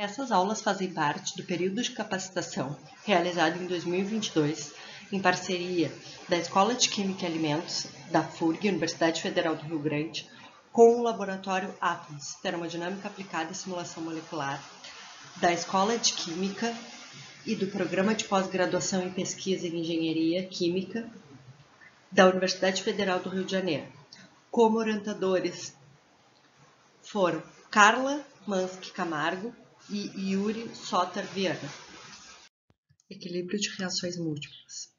Essas aulas fazem parte do período de capacitação realizado em 2022 em parceria da Escola de Química e Alimentos da FURG, Universidade Federal do Rio Grande, com o Laboratório Atlas, Termodinâmica Aplicada e Simulação Molecular, da Escola de Química e do Programa de Pós-Graduação em Pesquisa em Engenharia Química da Universidade Federal do Rio de Janeiro. Como orientadores foram Carla Mansky Camargo e Yuri Soter Viana. Equilíbrio de reações múltiplas.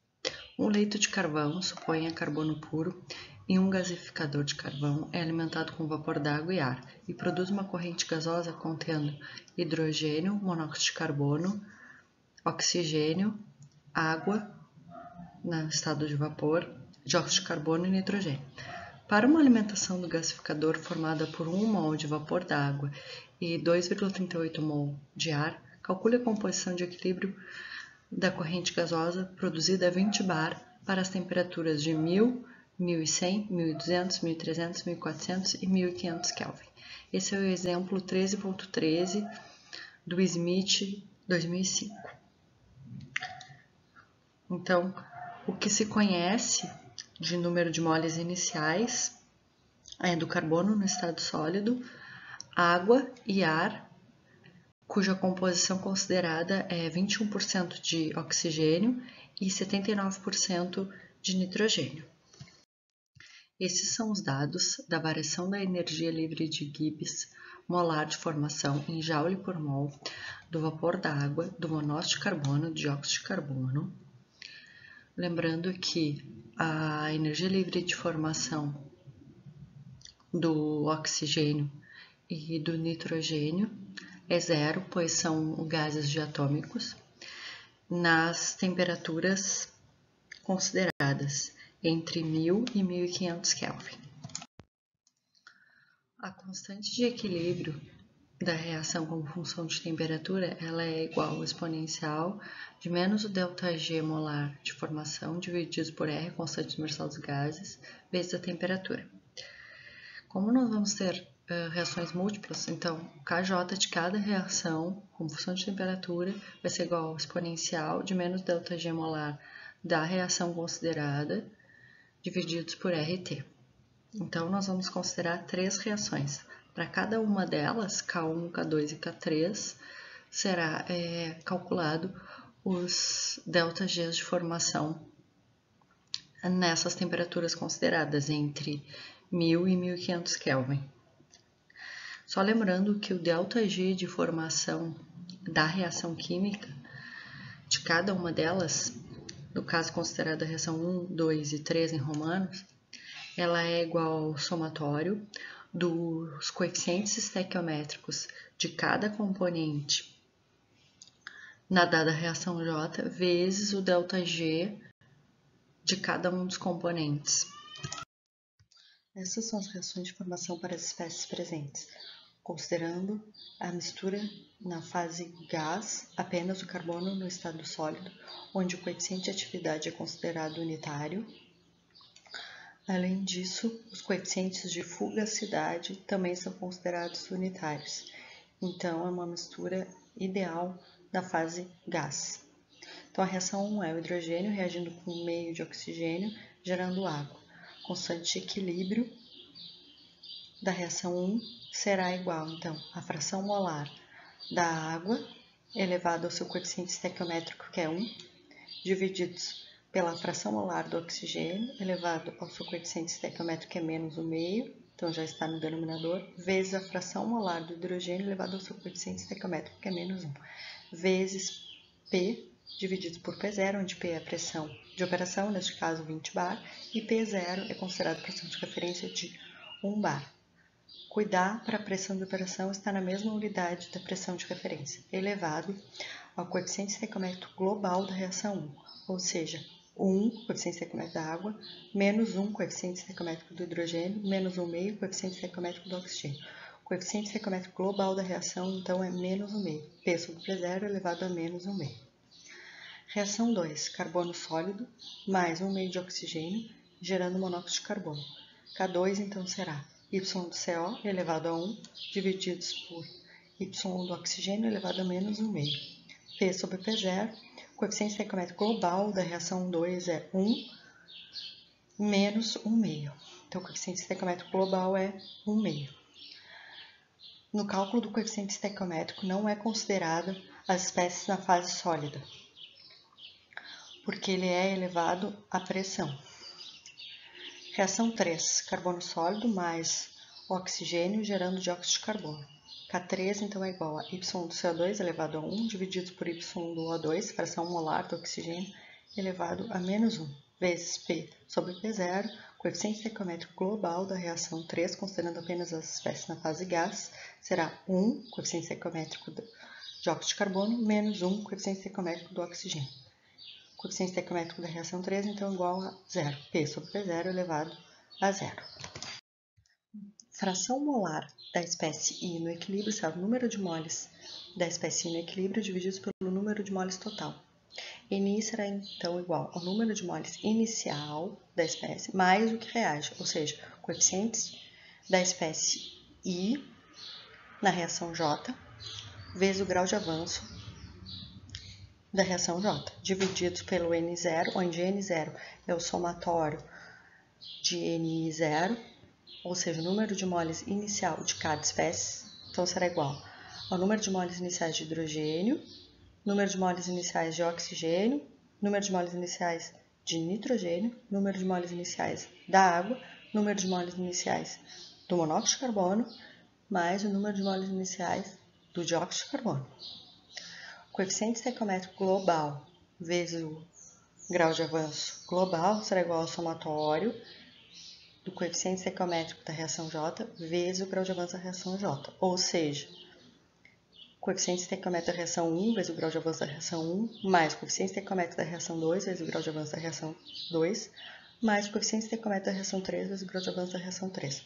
Um leito de carvão supõe carbono puro e um gasificador de carvão é alimentado com vapor d'água e ar e produz uma corrente gasosa contendo hidrogênio, monóxido de carbono, oxigênio, água no estado de vapor, dióxido de carbono e nitrogênio. Para uma alimentação do gasificador formada por 1 mol de vapor d'água e 2,38 mol de ar, calcule a composição de equilíbrio da corrente gasosa produzida a 20 bar para as temperaturas de 1000, 1100, 1200, 1300, 1400 e 1500 Kelvin. Esse é o exemplo 13.13 do Smith 2005. Então, o que se conhece de número de moles iniciais é do carbono no estado sólido, água e ar, cuja composição considerada é 21% de oxigênio e 79% de nitrogênio. Esses são os dados da variação da energia livre de Gibbs molar de formação em joule por mol do vapor da água, do monóxido de carbono, do dióxido de carbono. Lembrando que a energia livre de formação do oxigênio e do nitrogênio é zero, pois são gases diatômicos, nas temperaturas consideradas entre 1000 e 1500 Kelvin. A constante de equilíbrio da reação como função de temperatura ela é igual ao exponencial de menos o ΔG molar de formação dividido por R, constante universal dos gases, vezes a temperatura. Como nós vamos ter reações múltiplas, então o KJ de cada reação como função de temperatura vai ser igual ao exponencial de menos ΔG molar da reação considerada divididos por RT. Então nós vamos considerar 3 reações. Para cada uma delas, K1, K2 e K3, será calculado os ΔGs de formação nessas temperaturas consideradas entre 1000 e 1500 Kelvin. Só lembrando que o ΔG de formação da reação química de cada uma delas, no caso considerada a reação 1, 2 e 3 em romanos, ela é igual ao somatório dos coeficientes estequiométricos de cada componente na dada reação J vezes o ΔG de cada um dos componentes. Essas são as reações de formação para as espécies presentes, considerando a mistura na fase gás, apenas o carbono no estado sólido, onde o coeficiente de atividade é considerado unitário. Além disso, os coeficientes de fugacidade também são considerados unitários. Então, é uma mistura ideal da fase gás. Então, a reação 1 é o hidrogênio reagindo com meio de oxigênio, gerando água. Constante de equilíbrio da reação 1 será igual, então, à fração molar da água elevado ao seu coeficiente estequiométrico, que é 1, divididos pela fração molar do oxigênio, elevado ao seu coeficiente estequiométrico, que é menos o meio, então já está no denominador, vezes a fração molar do hidrogênio, elevado ao seu coeficiente estequiométrico, que é menos 1, vezes P, dividido por P0, onde P é a pressão de operação, neste caso 20 bar, e P0 é considerado pressão de referência de 1 bar. Cuidar para a pressão de operação estar na mesma unidade da pressão de referência, elevado ao coeficiente estequiométrico global da reação 1, ou seja, 1, coeficiente estequiométrico da água, menos 1, coeficiente estequiométrico do hidrogênio, menos 1,5, coeficiente estequiométrico do oxigênio. O coeficiente estequiométrico global da reação, então, é menos 1,5, P sobre P0 elevado a menos 1,5. Reação 2, carbono sólido, mais 1,5 de oxigênio, gerando monóxido de carbono. K2, então, será Y do CO elevado a 1, divididos por Y1 do oxigênio elevado a menos 1,5. P sobre P0, o coeficiente estequiométrico global da reação 2 é 1 menos 1,5. Então, o coeficiente estequiométrico global é 1,5. No cálculo do coeficiente estequiométrico não é considerada as espécies na fase sólida, porque ele é elevado à pressão. Reação 3, carbono sólido mais oxigênio gerando dióxido de carbono. K3 então é igual a Y do CO2 elevado a 1 dividido por Y do O2, fração molar do oxigênio, elevado a menos 1, vezes P sobre P0, coeficiente estequiométrico global da reação 3, considerando apenas as espécies na fase gás, será 1, coeficiente estequiométrico do dióxido de carbono, menos 1, coeficiente estequiométrico do oxigênio. O coeficiente estequiométrico da reação 3, então, é igual a 0, P sobre P0 elevado a 0. Fração molar da espécie I no equilíbrio será o número de moles da espécie I no equilíbrio dividido pelo número de moles total. NI será então igual ao número de moles inicial da espécie mais o que reage, ou seja, coeficientes da espécie I na reação J vezes o grau de avanço da reação J, divididos pelo N0, onde N0 é o somatório de NI0, ou seja, o número de moles inicial de cada espécie, então será igual ao número de moles iniciais de hidrogênio, número de moles iniciais de oxigênio, número de moles iniciais de nitrogênio, número de moles iniciais da água, número de moles iniciais do monóxido de carbono, mais o número de moles iniciais do dióxido de carbono. O coeficiente estequiométrico global vezes o grau de avanço global será igual ao somatório do coeficiente estequiométrico da reação J vezes o grau de avanço da reação J, ou seja, o coeficiente estequiométrico da reação 1 vezes o grau de avanço da reação 1, mais o coeficiente estequiométrico da reação 2 vezes o grau de avanço da reação 2, mais o coeficiente estequiométrico da reação 3 vezes o grau de avanço da reação 3.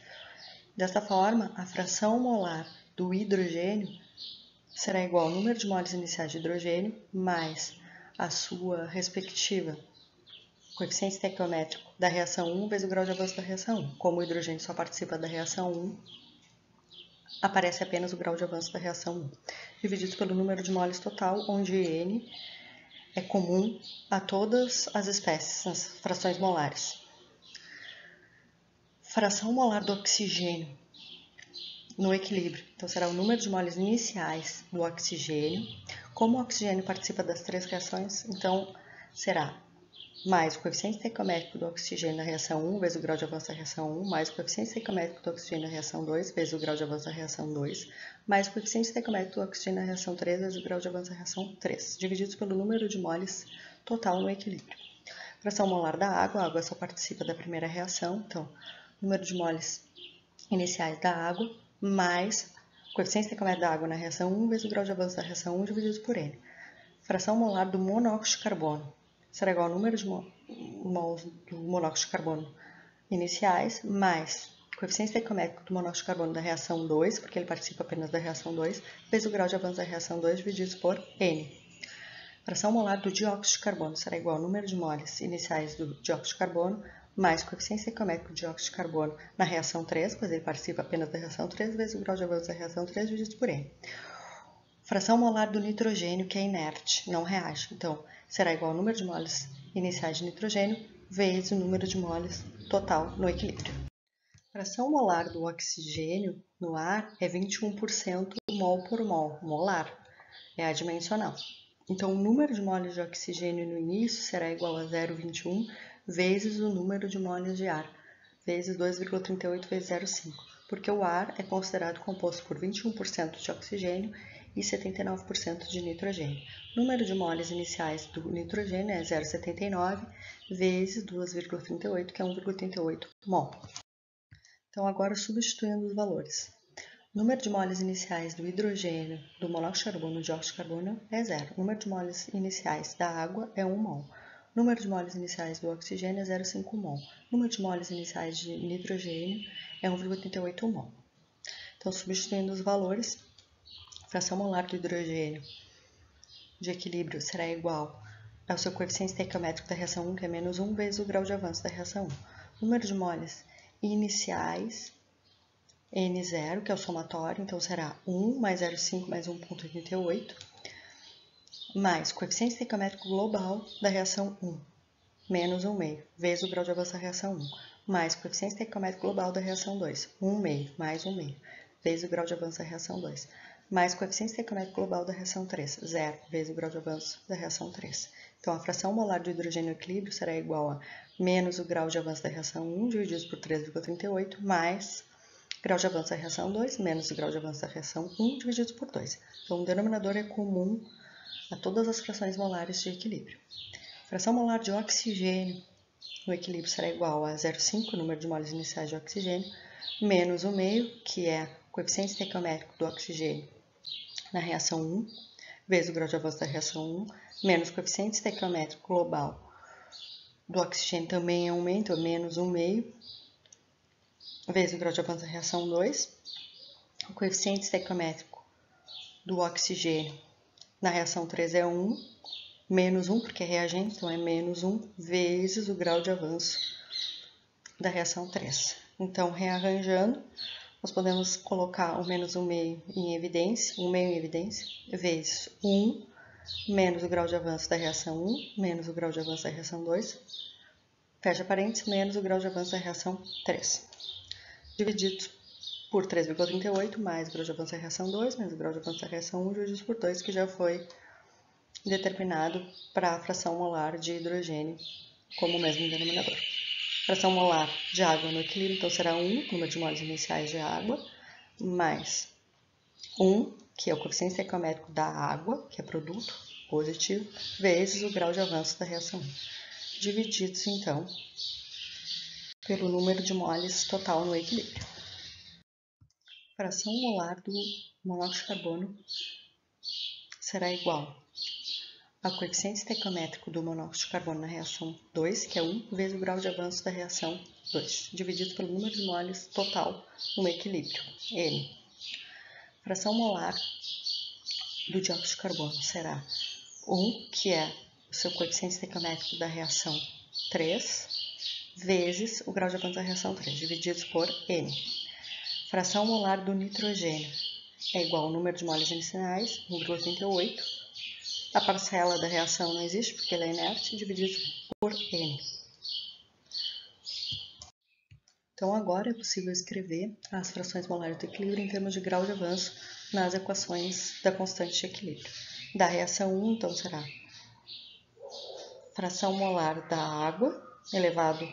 Desta forma, a fração molar do hidrogênio será igual ao número de moles iniciais de hidrogênio mais a sua respectiva coeficiente estequiométrico da reação 1 vezes o grau de avanço da reação 1. Como o hidrogênio só participa da reação 1, aparece apenas o grau de avanço da reação 1, dividido pelo número de moles total, onde N é comum a todas as espécies, nas frações molares. Fração molar do oxigênio no equilíbrio, então será o número de moles iniciais do oxigênio. Como o oxigênio participa das três reações, então será mais o coeficiente estequiométrico do oxigênio na reação 1 vezes o grau de avanço da reação 1, mais o coeficiente estequiométrico do oxigênio na reação 2 vezes o grau de avanço da reação 2, mais o coeficiente estequiométrico do oxigênio na reação 3 vezes o grau de avanço da reação 3, divididos pelo número de moles total no equilíbrio. Fração molar da água, a água só participa da primeira reação, então, número de moles iniciais da água, mais o coeficiente estequiométrico da água na reação 1 vezes o grau de avanço da reação 1 dividido por N. Fração molar do monóxido de carbono será igual ao número de mols do monóxido de carbono iniciais, mais o coeficiente estequiométrico do monóxido de carbono da reação 2, porque ele participa apenas da reação 2, vezes o grau de avanço da reação 2 divididos por N. Fração molar do dióxido de carbono será igual ao número de moles iniciais do dióxido de carbono, mais o coeficiente estequiométrico do dióxido de carbono na reação 3, pois ele participa apenas da reação 3, vezes o grau de avanço da reação 3 divididos por N. Fração molar do nitrogênio, que é inerte, não reage. Então, será igual ao número de moles iniciais de nitrogênio vezes o número de moles total no equilíbrio. Fração molar do oxigênio no ar é 21% mol por mol, molar, é adimensional. Então, o número de moles de oxigênio no início será igual a 0,21 vezes o número de moles de ar, vezes 2,38 vezes 0,5, porque o ar é considerado composto por 21% de oxigênio e 79% de nitrogênio. O número de moles iniciais do nitrogênio é 0,79 vezes 2,38, que é 1,38 mol. Então, agora substituindo os valores. O número de moles iniciais do hidrogênio, do monóxido de carbono e do dióxido de carbono é 0. O número de moles iniciais da água é 1 mol. O número de moles iniciais do oxigênio é 0,5 mol. O número de moles iniciais de nitrogênio é 1,38 mol. Então, substituindo os valores, a fração molar do hidrogênio de equilíbrio será igual ao seu coeficiente estequiométrico da reação 1, que é menos 1, vezes o grau de avanço da reação 1. O número de moles iniciais N0, que é o somatório, então será 1 mais 0,5 mais 1,88, mais coeficiente estequiométrico global da reação 1, menos 1,5, vezes o grau de avanço da reação 1, mais coeficiente estequiométrico global da reação 2, 1,5 mais 1,5, vezes o grau de avanço da reação 2, mais coeficiente estequiométrico global da reação 3, 0, vezes o grau de avanço da reação 3. Então, a fração molar do hidrogênio no equilíbrio será igual a menos o grau de avanço da reação 1 dividido por 3,38, mais grau de avanço da reação 2, menos o grau de avanço da reação 1 dividido por 2. Então, o denominador é comum a todas as frações molares de equilíbrio. A fração molar de oxigênio no equilíbrio será igual a 0,5, o número de moles iniciais de oxigênio, menos o meio, que é o coeficiente estequiométrico do oxigênio na reação 1, vezes o grau de avanço da reação 1, menos o coeficiente estequiométrico global do oxigênio também é 1 meio, então menos 1 meio, vezes o grau de avanço da reação 2. O coeficiente estequiométrico do oxigênio na reação 3 é 1, menos 1, porque é reagente, então é menos 1, vezes o grau de avanço da reação 3. Então, rearranjando, nós podemos colocar o menos 1 meio em evidência, 1 meio em evidência, vezes 1, menos o grau de avanço da reação 1, menos o grau de avanço da reação 2, fecha parênteses, menos o grau de avanço da reação 3, dividido por 3,38, mais o grau de avanço da reação 2, menos o grau de avanço da reação 1, dividido por 2, que já foi determinado para a fração molar de hidrogênio como o mesmo denominador. Fração molar de água no equilíbrio, então será 1, número de moles iniciais de água, mais 1, que é o coeficiente estequiométrico da água, que é produto positivo, vezes o grau de avanço da reação 1, divididos, então, pelo número de moles total no equilíbrio. Fração molar do monóxido de carbono será igual ao coeficiente estequiométrico do monóxido de carbono na reação 2, que é 1, vezes o grau de avanço da reação 2, dividido pelo número de moles total no equilíbrio, N. Fração molar do dióxido de carbono será 1, que é o seu coeficiente estequiométrico da reação 3, vezes o grau de avanço da reação 3, divididos por N. Fração molar do nitrogênio é igual ao número de moles iniciais, 1,38. A parcela da reação não existe porque ela é inerte, dividido por N. Então, agora é possível escrever as frações molares do equilíbrio em termos de grau de avanço nas equações da constante de equilíbrio. Da reação 1, então, será fração molar da água elevado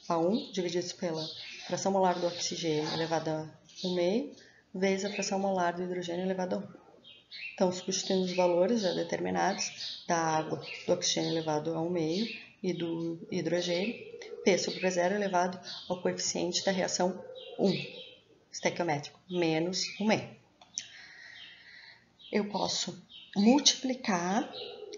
a 1, dividido pela fração molar do oxigênio elevado a 1 meio, vezes a fração molar do hidrogênio elevado a 1. Então, substituindo os valores já determinados da água, do oxigênio elevado a 1 meio e do hidrogênio, P sobre V0 elevado ao coeficiente da reação 1, estequiométrico, menos 1 meio. Eu posso multiplicar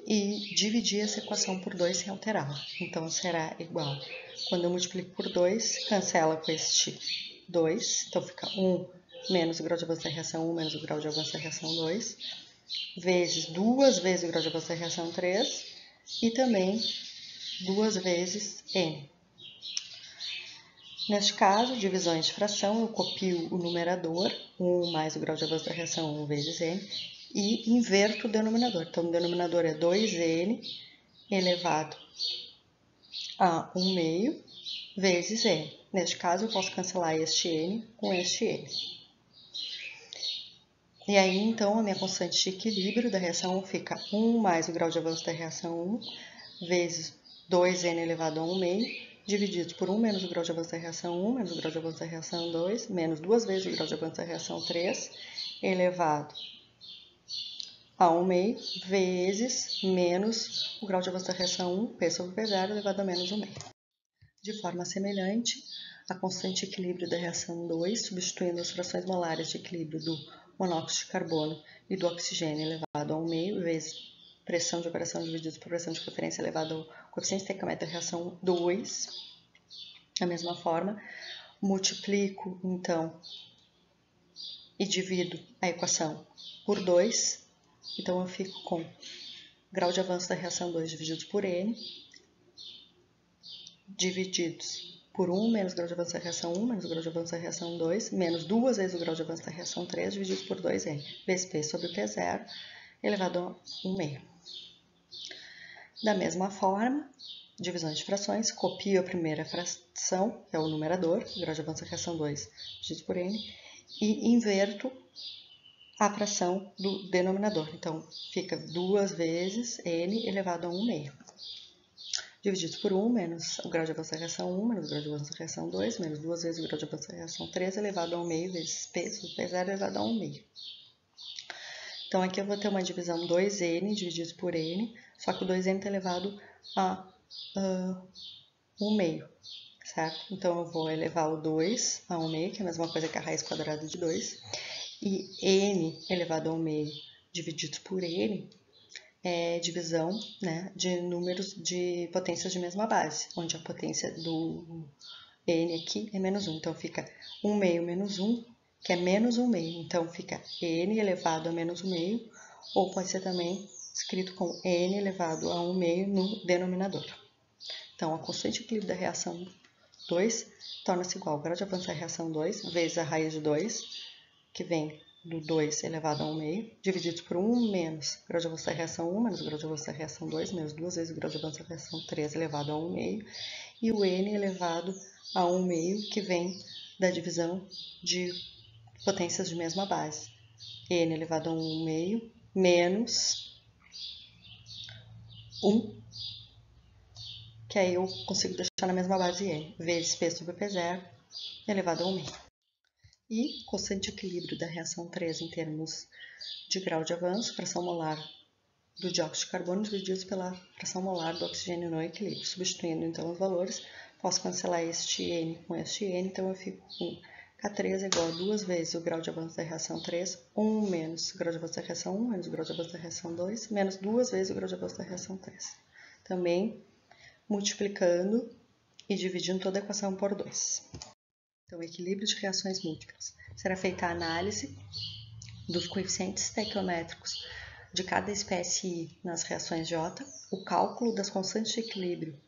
e dividir essa equação por 2 sem alterá-la. Então, será igual, quando eu multiplico por 2, cancela com este 2, então fica 1 menos o grau de avanço da reação 1 menos o grau de avanço da reação 2, vezes 2 vezes o grau de avanço da reação 3 e também 2 vezes N. Neste caso, divisões de fração, eu copio o numerador, 1 mais o grau de avanço da reação 1 vezes N, e inverto o denominador. Então, o denominador é 2N elevado a 1 meio vezes N. Neste caso, eu posso cancelar este N com este N. E aí, então, a minha constante de equilíbrio da reação fica 1 mais o grau de avanço da reação 1 vezes 2N elevado a 1 meio, dividido por 1 menos o grau de avanço da reação 1 menos o grau de avanço da reação 2, menos 2 vezes o grau de avanço da reação 3, elevado a 1 meio, vezes menos o grau de avanço da reação 1, P sobre P0, elevado a menos 1 meio. De forma semelhante, a constante de equilíbrio da reação 2, substituindo as frações molares de equilíbrio do monóxido de carbono e do oxigênio elevado a 1 meio, vezes pressão de operação dividido por pressão de preferência elevado ao coeficiente estequiométrico da reação 2. Da mesma forma, multiplico, então, e divido a equação por 2. Então, eu fico com grau de avanço da reação 2 dividido por N, divididos por 1 menos o grau de avanço da reação 1 menos o grau de avanço da reação 2 menos 2 vezes o grau de avanço da reação 3 dividido por 2N vezes P sobre P0 elevado a 1 meio. Da mesma forma, divisões de frações, copio a primeira fração, que é o numerador, o grau de avanço da reação 2 dividido por N, e inverto a fração do denominador. Então, fica 2 vezes N elevado a 1 meio. Dividido por 1 menos o grau de avanço da reação 1 menos o grau de avanço da reação 2 menos 2 vezes o grau de avanço da reação 3 elevado a 1 meio vezes P sobre P0 elevado a 1 meio. Então, aqui eu vou ter uma divisão 2N dividido por N, só que o 2N está elevado a 1 meio, certo? Então, eu vou elevar o 2 a 1 meio, que é a mesma coisa que a raiz quadrada de 2, e N elevado a 1 meio dividido por N é divisão, né, de números de potências de mesma base, onde a potência do N aqui é menos 1. Então, fica 1 meio menos 1, que é menos 1 meio. Então, fica N elevado a menos 1 meio, ou pode ser também escrito com N elevado a 1 meio no denominador. Então, a constante de equilíbrio da reação 2 torna-se igual ao grau de avanço da reação 2 vezes a raiz de 2, que vem do 2 elevado a 1 meio, dividido por 1 menos o grau de avanço da reação 1 menos o grau de avanço da reação 2, menos 2 vezes o grau de avanço da reação 3 elevado a 1 meio, e o N elevado a 1 meio, que vem da divisão de potências de mesma base. N elevado a 1 meio menos 1, que aí eu consigo deixar na mesma base N, vezes P sobre P0 elevado a 1 meio. E constante de equilíbrio da reação 3 em termos de grau de avanço, fração molar do dióxido de carbono divididos pela fração molar do oxigênio no equilíbrio. Substituindo então os valores, posso cancelar este N com este N, então eu fico com K3 é igual a 2 vezes o grau de avanço da reação 3, 1 menos o grau de avanço da reação 1, menos o grau de avanço da reação 2, menos 2 vezes o grau de avanço da reação 3. Também multiplicando e dividindo toda a equação por 2. Então, equilíbrio de reações múltiplas. Será feita a análise dos coeficientes estequiométricos de cada espécie I nas reações J, o cálculo das constantes de equilíbrio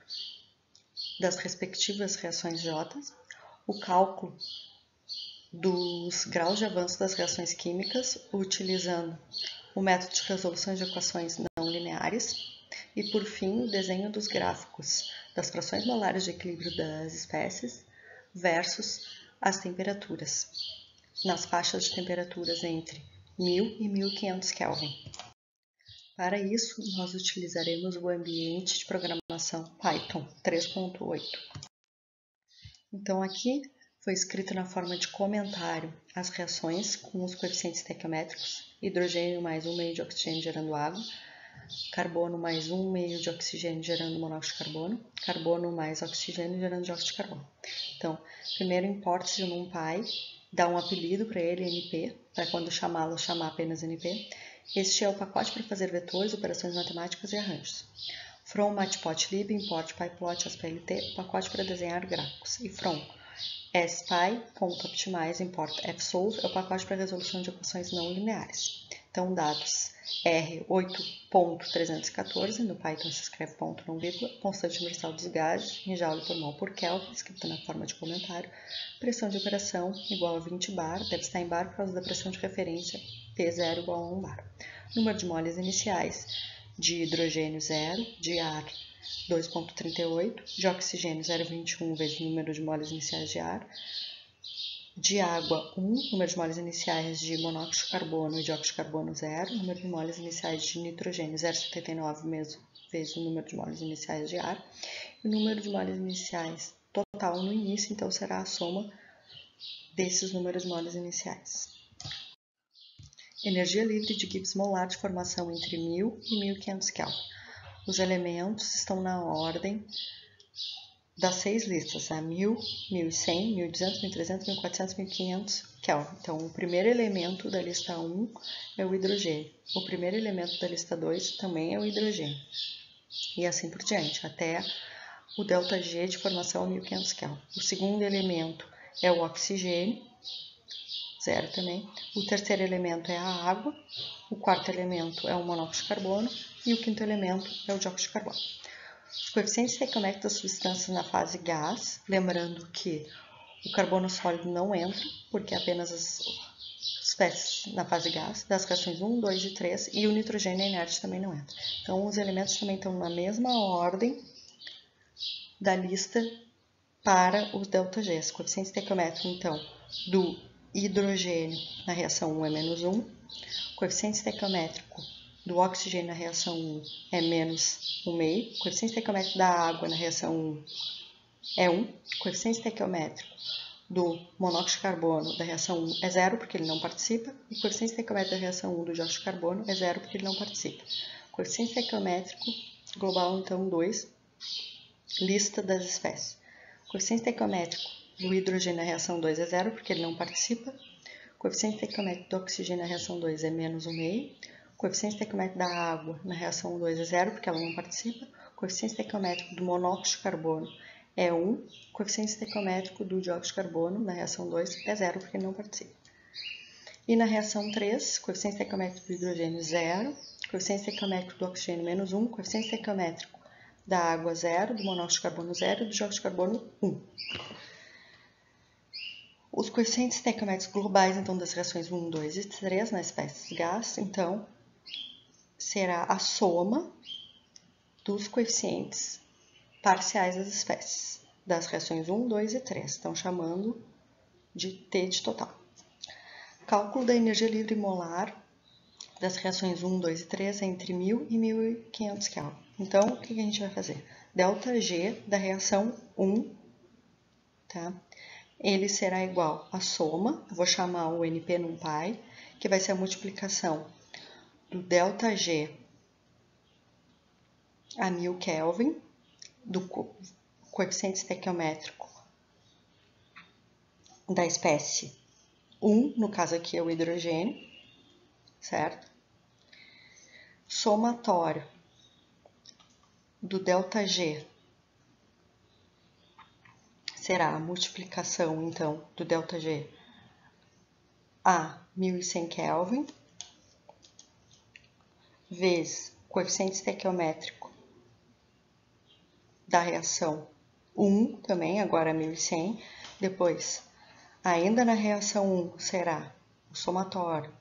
das respectivas reações J, o cálculo dos graus de avanço das reações químicas, utilizando o método de resolução de equações não lineares, e, por fim, o desenho dos gráficos das frações molares de equilíbrio das espécies versus as temperaturas, nas faixas de temperaturas entre 1000 e 1500 Kelvin. Para isso, nós utilizaremos o ambiente de programação Python 3.8. Então, aqui foi escrito na forma de comentário as reações com os coeficientes estequiométricos: hidrogênio mais 1 meio de oxigênio gerando água, carbono mais 1 meio de oxigênio gerando monóxido de carbono, carbono mais oxigênio gerando dióxido de carbono. Então, primeiro importa-se o NumPy, dá um apelido para ele, NP, para quando chamá-lo, chamar apenas NP. Este é o pacote para fazer vetores, operações matemáticas e arranjos. From matplotlib, import pyplot asplt, o pacote para desenhar gráficos. E from spy.optimize, import fsolve, é o pacote para resolução de equações não lineares. Então, dados R8.314, no Python se escreve ponto não vírgula, constante universal dos gases, em joule por mol por Kelvin, escrito na forma de comentário, pressão de operação igual a 20 bar, deve estar em bar por causa da pressão de referência P0 igual a 1 bar. Número de moles iniciais de hidrogênio 0, de ar 2.38, de oxigênio 0,21 vezes o número de moles iniciais de ar, de água 1, número de moles iniciais de monóxido de carbono e dióxido de carbono 0, número de moles iniciais de nitrogênio 0,79 vezes o número de moles iniciais de ar, e o número de moles iniciais total no início, então será a soma desses números de moles iniciais. Energia livre de Gibbs molar de formação entre 1000 e 1500 Kelvin. Os elementos estão na ordem das 6 listas, 1000, 1100, 1200, 1300, 1400, 1500 Kelvin. Então, o primeiro elemento da lista 1 é o hidrogênio. O primeiro elemento da lista 2 também é o hidrogênio. E assim por diante, até o ΔG de formação 1500 Kelvin. O segundo elemento é o oxigênio, 0 também. O terceiro elemento é a água. O quarto elemento é o monóxido de carbono. E o quinto elemento é o dióxido de carbono. Os coeficientes estequiométricos das substâncias na fase gás, lembrando que o carbono sólido não entra, porque é apenas as espécies na fase gás, das reações 1, 2 e 3, e o nitrogênio inerte também não entra. Então, os elementos também estão na mesma ordem da lista para os ΔGs. Coeficiente estequiométrico, então, do hidrogênio na reação 1 é menos 1. Coeficiente estequiométrico do oxigênio na reação 1 é menos 1,5. Coeficiente estequiométrico da água na reação 1 é 1. Coeficiente estequiométrico do monóxido de carbono da reação 1 é 0, porque ele não participa. E o coeficiente estequiométrico da reação 1 do dióxido de carbono é 0, porque ele não participa. Coeficiente estequiométrico global, então, 2. Lista das espécies. Coeficiente estequiométrico do hidrogênio na reação 2 é 0, porque ele não participa. Coeficiente estequiométrico do oxigênio na reação 2 é menos 1,5. Coeficiente estequiométrico da água na reação 2 é 0, porque ela não participa. Coeficiente estequiométrico do monóxido de carbono é 1. Coeficiente estequiométrico do dióxido de carbono na reação 2 é 0, porque ele não participa. E na reação 3, coeficiente estequiométrico do hidrogênio 0. Coeficiente estequiométrico do oxigênio menos 1. Coeficiente estequiométrico da água 0, do monóxido de carbono 0 e do dióxido de carbono 1. Os coeficientes estequiométricos globais, então, das reações 1, 2 e 3 na espécie gás, então, será a soma dos coeficientes parciais das espécies, das reações 1, 2 e 3, estão chamando de T de total. Cálculo da energia livre molar das reações 1, 2 e 3 é entre 1000 e 1500 Kelvin. Então, o que a gente vai fazer? ΔG da reação 1, tá? Ele será igual à soma, vou chamar o NP num pai, que vai ser a multiplicação do ΔG a 1000 Kelvin, do coeficiente estequiométrico da espécie 1, no caso aqui é o hidrogênio, certo? Somatório do ΔG será a multiplicação, então, do ΔG a 1100 Kelvin, vezes o coeficiente estequiométrico da reação 1, também, agora 1100. Depois, ainda na reação 1, será o somatório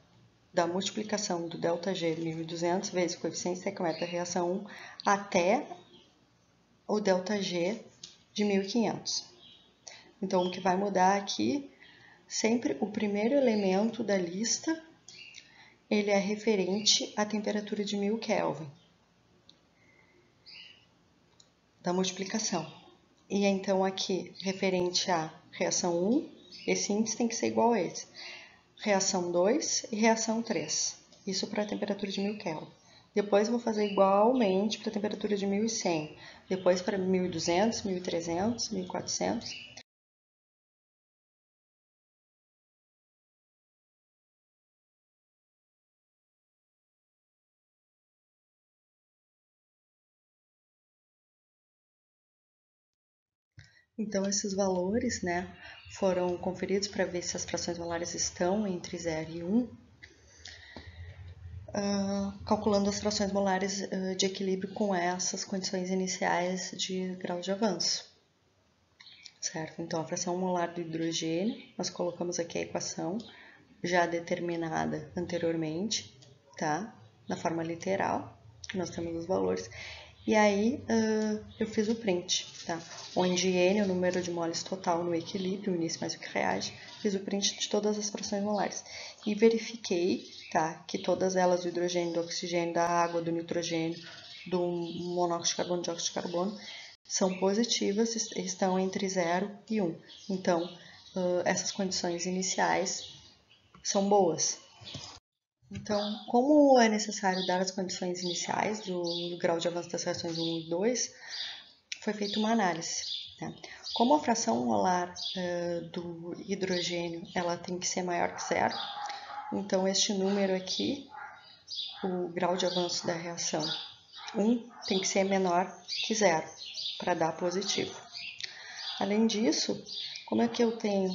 da multiplicação do ΔG 1200 vezes o coeficiente estequiométrico da reação 1 até o ΔG de 1500. Então, o que vai mudar aqui, sempre o primeiro elemento da lista, ele é referente à temperatura de 1000 Kelvin da multiplicação. E então aqui, referente à reação 1, esse índice tem que ser igual a esse. Reação 2 e reação 3. Isso para a temperatura de 1000 Kelvin. Depois vou fazer igualmente para a temperatura de 1100. Depois para 1200, 1300, 1400. Então, esses valores, né, foram conferidos para ver se as frações molares estão entre 0 e 1, calculando as frações molares de equilíbrio com essas condições iniciais de grau de avanço. Certo? Então, a fração molar do hidrogênio, nós colocamos aqui a equação já determinada anteriormente, tá? Na forma literal, que nós temos os valores. E aí, eu fiz o print, tá? Onde N é o número de moles total no equilíbrio, o início mais o que reage. Fiz o print de todas as frações molares. E verifiquei, tá? Que todas elas, do hidrogênio, do oxigênio, da água, do nitrogênio, do monóxido de carbono, dióxido de carbono, são positivas, estão entre 0 e 1. Então, essas condições iniciais são boas. Então, como é necessário dar as condições iniciais do grau de avanço das reações 1 e 2, foi feita uma análise. Né? Como a fração molar do hidrogênio ela tem que ser maior que 0, então este número aqui, o grau de avanço da reação 1, tem que ser menor que 0, para dar positivo. Além disso, como é que eu tenho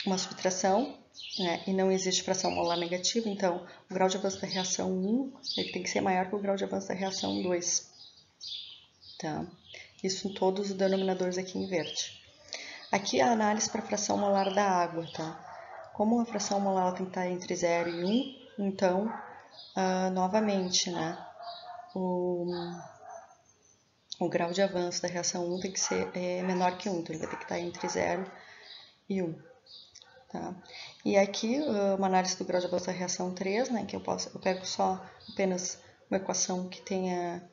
uma subtração, né, e não existe fração molar negativa, então o grau de avanço da reação 1 ele tem que ser maior que o grau de avanço da reação 2. tá? Isso em todos os denominadores aqui em verde. Aqui a análise para a fração molar da água, tá? Como a fração molar tem que estar entre 0 e 1, então, novamente, né, o grau de avanço da reação 1 tem que ser menor que 1, então ele vai ter que estar entre 0 e 1. Tá? E aqui, uma análise do grau de avanço da reação 3, né, que eu pego só apenas uma equação que tenha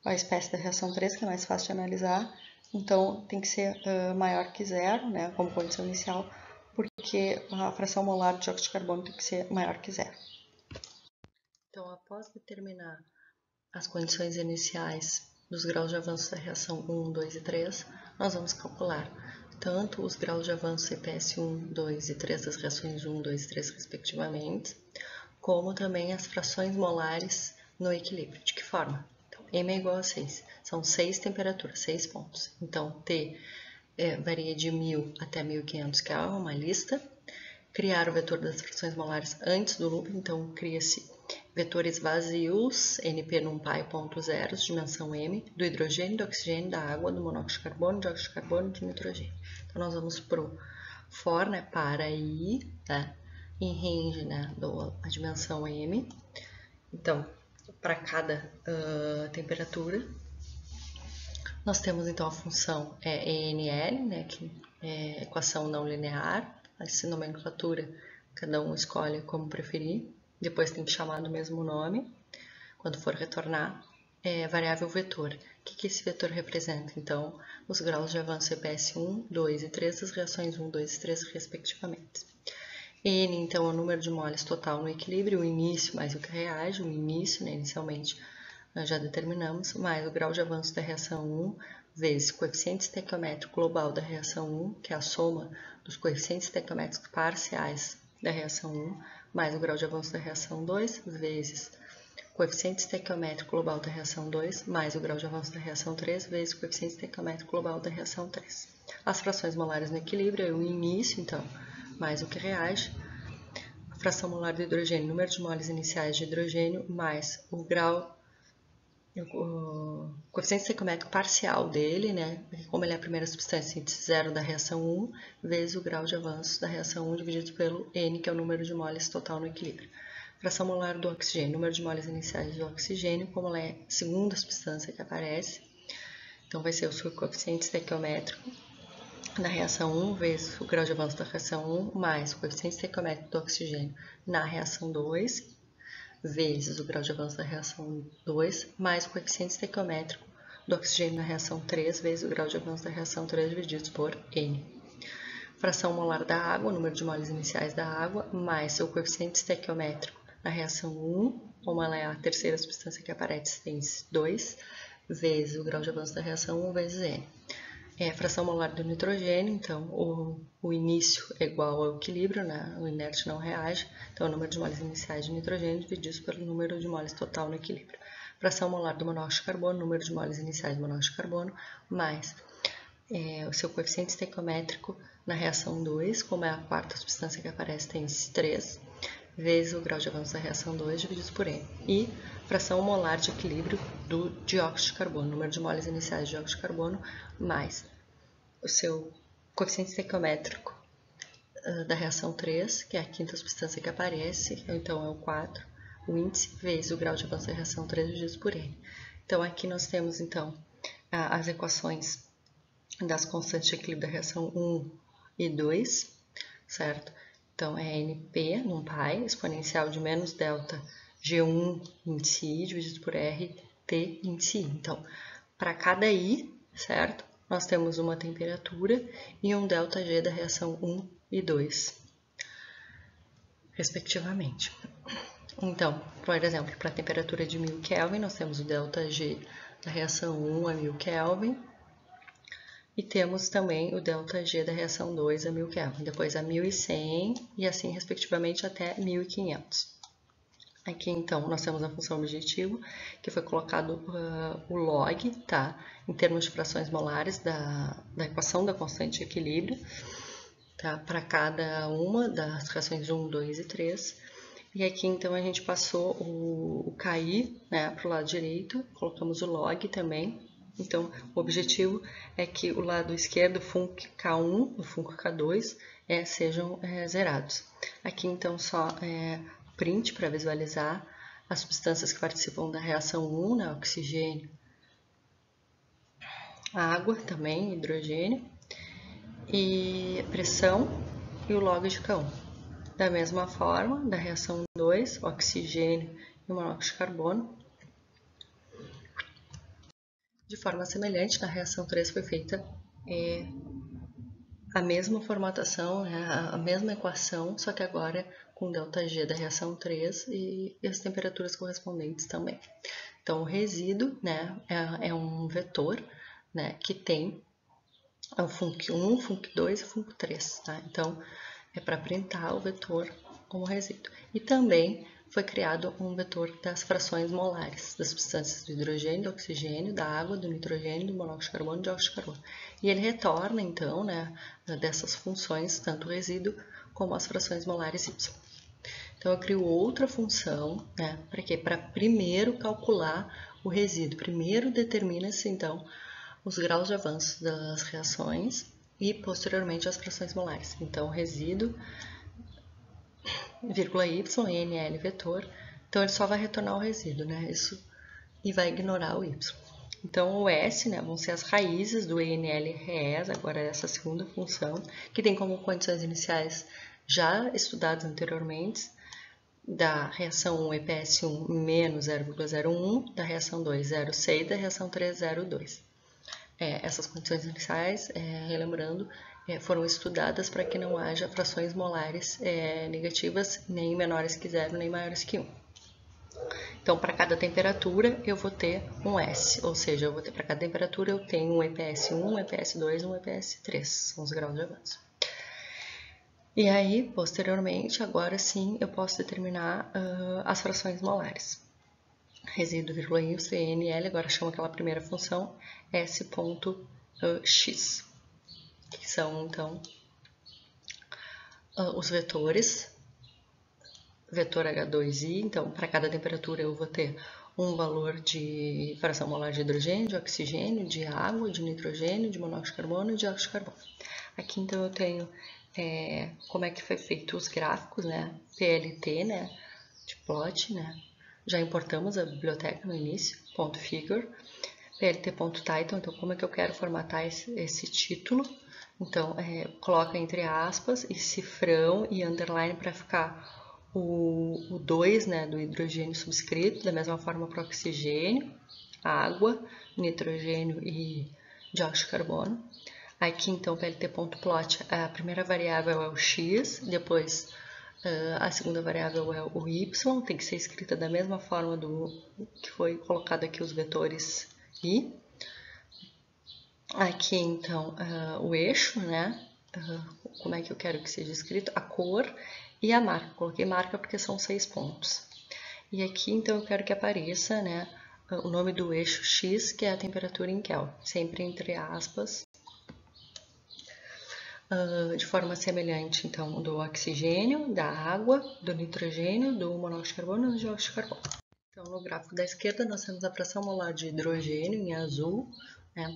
a espécie da reação 3, que é mais fácil de analisar. Então, tem que ser maior que 0, né, como condição inicial, porque a fração molar de dióxido de carbono tem que ser maior que 0. Então, após determinar as condições iniciais dos graus de avanço da reação 1, 2 e 3, nós vamos calcular tanto os graus de avanço CPS 1, 2 e 3 das reações 1, 2 e 3 respectivamente, como também as frações molares no equilíbrio. De que forma? Então, M é igual a 6. São 6 temperaturas, 6 pontos. Então, T varia de 1000 até 1500 Kelvin, uma lista. Criar o vetor das frações molares antes do loop, então cria-se vetores vazios, NP NumPy ponto zeros, dimensão M, do hidrogênio, do oxigênio, da água, do monóxido de carbono, dióxido de carbono e do nitrogênio. Então, nós vamos pro for, né, para I, tá? Em range, né, a dimensão M. Então, para cada temperatura, nós temos então a função ENL, né, que é equação não linear. Essa nomenclatura, cada um escolhe como preferir. Depois tem que chamar do mesmo nome. Quando for retornar, variável vetor. O que esse vetor representa? Então, os graus de avanço EPS 1, 2 e 3 das reações 1, 2 e 3, respectivamente. N, então, é o número de moles total no equilíbrio, o início mais o que reage, o início, né, inicialmente, nós já determinamos, mais o grau de avanço da reação 1, vezes o coeficiente estequiométrico global da reação 1, que é a soma dos coeficientes estequiométricos parciais da reação 1, mais o grau de avanço da reação 2, vezes o coeficiente estequiométrico global da reação 2, mais o grau de avanço da reação 3, vezes o coeficiente estequiométrico global da reação 3. As frações molares no equilíbrio é o início, então, mais o que reage, a fração molar do hidrogênio, número de moles iniciais de hidrogênio, mais o grau, o coeficiente estequiométrico parcial dele, né, como ele é a primeira substância, índice zero da reação 1, vezes o grau de avanço da reação 1 dividido pelo N, que é o número de moles total no equilíbrio. Fração molar do oxigênio, número de moles iniciais do oxigênio, como ela é a segunda substância que aparece, então vai ser o seu coeficiente estequiométrico da reação 1 vezes o grau de avanço da reação 1 mais o coeficiente estequiométrico do oxigênio na reação 2 vezes o grau de avanço da reação 2 mais o coeficiente estequiométrico do oxigênio na reação 3 vezes o grau de avanço da reação 3 divididos por N. Fração molar da água, número de moles iniciais da água, mais seu coeficiente estequiométrico na reação 1, como ela é a terceira substância que aparece, tem 2, vezes o grau de avanço da reação 1 vezes N. Fração molar do nitrogênio, então o início é igual ao equilíbrio, né? O inerte não reage, então o número de moles iniciais de nitrogênio dividido pelo número de moles total no equilíbrio. Fração molar do monóxido de carbono, número de moles iniciais do monóxido de carbono, mais o seu coeficiente estequiométrico na reação 2, como é a quarta substância que aparece, tem 3, vezes o grau de avanço da reação 2 dividido por N. E fração molar de equilíbrio do dióxido de carbono, número de moles iniciais de dióxido de carbono, mais o seu coeficiente estequiométrico da reação 3, que é a quinta substância que aparece, então é o 4, o índice, vezes o grau de avanço da reação 3 dividido por N. Então, aqui nós temos, então, as equações das constantes de equilíbrio da reação 1 e 2, certo? Então, é NP, NumPy, exponencial de menos delta G1 índice I dividido por RT índice I. Então, para cada I, certo? Nós temos uma temperatura e um delta G da reação 1 e 2, respectivamente. Então, por exemplo, para a temperatura de 1000 Kelvin, nós temos o delta G da reação 1 a 1000 Kelvin, e temos também o ΔG da reação 2 a 1000 Kelvin, depois a 1100 e assim respectivamente até 1500. Aqui então nós temos a função objetivo, que foi colocado o log, tá? Em termos de frações molares da equação da constante de equilíbrio, tá? Para cada uma das reações 1, 2 e 3. E aqui então a gente passou o KI, né, para o lado direito, colocamos o log também, Então, o objetivo é que o lado esquerdo, o Func K1 e o Func K2, sejam zerados. Aqui, então, só print para visualizar as substâncias que participam da reação 1, né, oxigênio, água também, hidrogênio, e pressão e o log de K1. Da mesma forma, da reação 2, oxigênio e monóxido de carbono. De forma semelhante, na reação 3 foi feita a mesma formatação, a mesma equação, só que agora com ΔG da reação 3 e as temperaturas correspondentes também. Então, o resíduo, né, é um vetor, né, que tem o Func1, Func2 e Func3. Tá? Então, é para printar o vetor como resíduo. E também foi criado um vetor das frações molares das substâncias do hidrogênio, do oxigênio, da água, do nitrogênio, do monóxido de carbono e do dióxido de carbono. E ele retorna, então, né, dessas funções, tanto o resíduo como as frações molares Y. Então, eu crio outra função, né, para quê? Para primeiro calcular o resíduo. Primeiro determina-se, então, os graus de avanço das reações e, posteriormente, as frações molares. Então, o resíduo, vírgula y, INL vetor, então ele só vai retornar o resíduo, né? Isso, e vai ignorar o y. Então, o S, né, vão ser as raízes do ENL RES, agora essa segunda função, que tem como condições iniciais já estudadas anteriormente, da reação 1 EPS1 menos 0,01, da reação 2 0,6 e da reação 3 0,2. Essas condições iniciais, relembrando, foram estudadas para que não haja frações molares negativas, nem menores que 0, nem maiores que 1. Então, para cada temperatura, eu vou ter um S, ou seja, eu vou ter para cada temperatura eu tenho um EPS1, um EPS2 e um EPS3, são os graus de avanço. E aí, posteriormente, agora sim, eu posso determinar as frações molares. Resíduo, vírgula y, ENL, agora chama aquela primeira função S.x, que são, então, os vetores, vetor H2i, então, para cada temperatura eu vou ter um valor de fração molar de hidrogênio, de oxigênio, de água, de nitrogênio, de monóxido de carbono e de dióxido de carbono. Aqui, então, eu tenho como é que foi feito os gráficos, né, PLT, né, de plot, né, já importamos a biblioteca no início, ponto .figure, plt.title, então como é que eu quero formatar esse título, então coloca entre aspas e cifrão e underline para ficar o 2, né, do hidrogênio subscrito, da mesma forma para oxigênio, água, nitrogênio e dióxido de carbono. Aqui, então, plt.plot, a primeira variável é o x, depois a segunda variável é o y, tem que ser escrita da mesma forma do que foi colocado aqui os vetores i. Aqui, então, o eixo, né? Como é que eu quero que seja escrito? A cor e a marca. Coloquei marca porque são 6 pontos. E aqui, então, eu quero que apareça, né, o nome do eixo x, que é a temperatura em Kelvin, sempre entre aspas. De forma semelhante, então, do oxigênio, da água, do nitrogênio, do monóxido de carbono e do dióxido de carbono. Então, no gráfico da esquerda, nós temos a fração molar de hidrogênio em azul, né?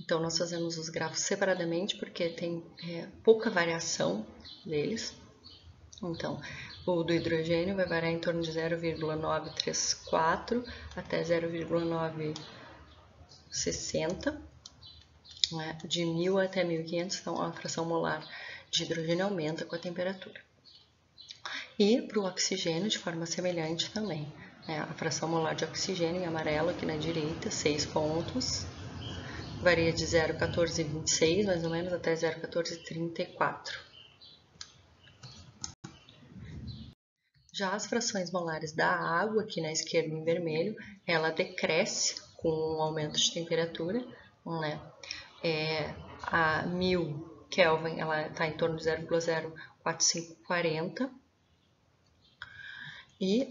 Então, nós fazemos os gráficos separadamente porque tem pouca variação deles. Então, o do hidrogênio vai variar em torno de 0,934 até 0,960. De 1000 até 1500, então a fração molar de hidrogênio aumenta com a temperatura. E para o oxigênio, de forma semelhante também. A fração molar de oxigênio em amarelo aqui na direita, 6 pontos, varia de 0,1426 mais ou menos até 0,1434. Já as frações molares da água, aqui na esquerda em vermelho, ela decresce com o aumento de temperatura, né? A 1000 Kelvin ela está em torno de 0,04540 e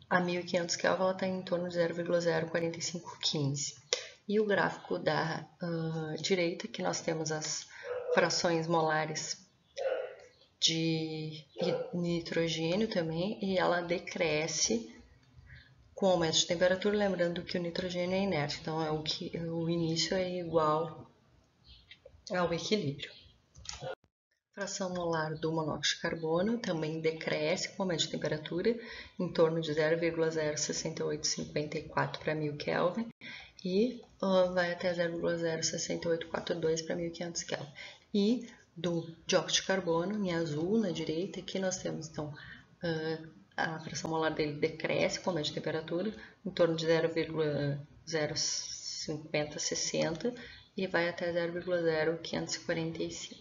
a 1500 Kelvin ela está em torno de 0,04515. E o gráfico da direita, que nós temos as frações molares de nitrogênio também, e ela decresce com aumento de temperatura, lembrando que o nitrogênio é inerte, então o início é igual ao equilíbrio. A fração molar do monóxido de carbono também decresce com aumento de temperatura, em torno de 0,06854 para 1000 Kelvin, e vai até 0,06842 para 1500 Kelvin. E do dióxido de carbono, em azul, na direita, aqui nós temos então a fração molar dele decresce com aumento de temperatura, em torno de 0,05060 e vai até 0,0545.